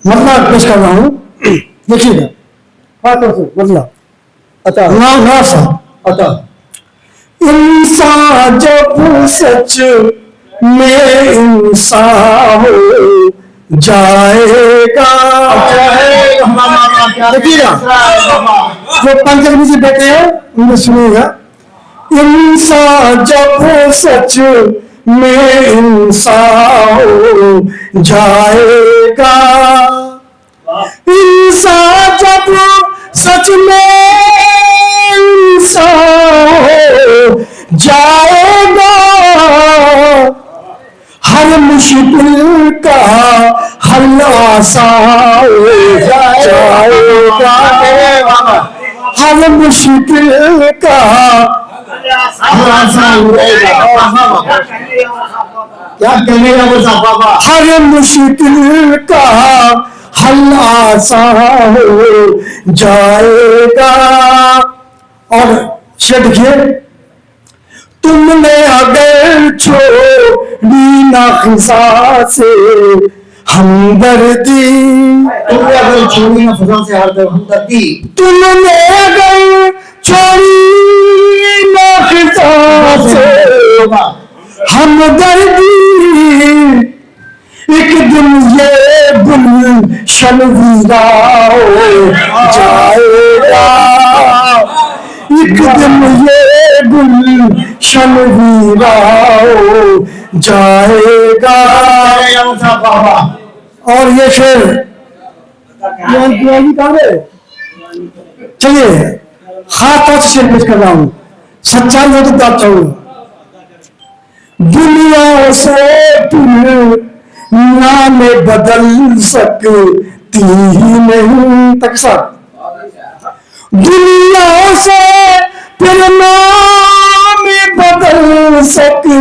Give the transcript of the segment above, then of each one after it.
मतलब पेश कर रहा हूँ, देखिएगा खातों से मतलब अतः ना सा अतः इंसान जब सच में इंसान हो जाएगा। देखिएगा जो पंचमी से बैठे हैं उनको सुनिएगा। इंसान जब सच में इंसान हो जाएगा, इंसान जब सच में इंसान हो जाएगा, हर मुश्किल का हल आसान हो जाएगा, हर मुश्किल का क्या कहने का वो साहब बाबा, हर मुश्किल का हल आसान हो जाएगा। और शेर देखिए, तुमने अगर छोड़ी ना खिसा से हमदर्दी, तुमने अगर छोड़ी ना फजा से हमदर्दी, तुमने अगर छोड़ी ना खिसा से हमदर्दी, एक दिन ये गुलशन वीरा हो जाएगा, एक दिन ये गुलशन वीरा हो जाएगा। बाबा और ये शेर कहाँ है? चलिए खातों से शेर पेश कर रहा हूँ, सच्चाई हो तो बात चाहूंगा। दुनिया से तुम नाम बदल सकती नहीं तक सब, दुनिया से फिर नाम बदल सकती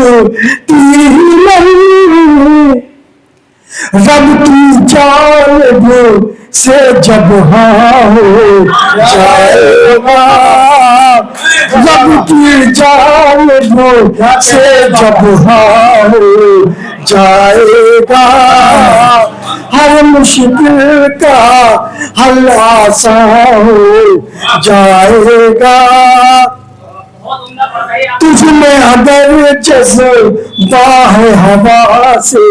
नहीं, रब की जानिब से जब हाँ हो जाएगा, रब की जानिब से जब हाँ हो जाएगा, हर मुश्किल का हल आसान हो जाएगा। तुझमें अगर जज्बा है हवा से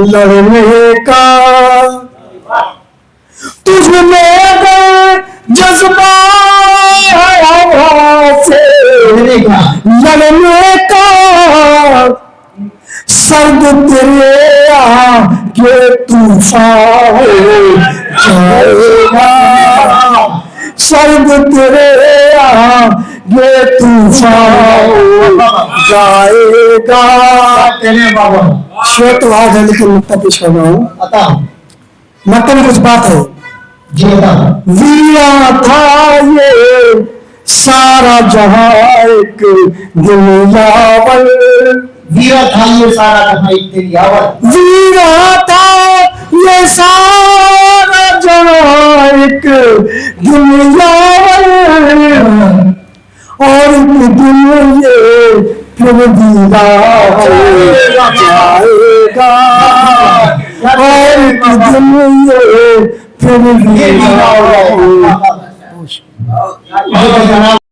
लड़ने का, तुझमें अगर जज्बा है हवा से लड़ने का, सर्द तेरे आगे तूफान हो जाएगा, सर्द तेरे आगे तूफान हो जाएगा। बाबा शेर तो आज है लेकिन नुक्ता पेश कर रहा हूँ। अतः मतलब कुछ बात है, जी अतः वीरा था ये सारा जहां एक दुनियावर, वीरा था ये सारा कहा एक तेरी आवाज, वीरा था ये सारा जहां एक दुनियावर, और एक दिन ये फिर वीरा हो जाएगा, और एक दिन ये फिर वीरा हो जनाब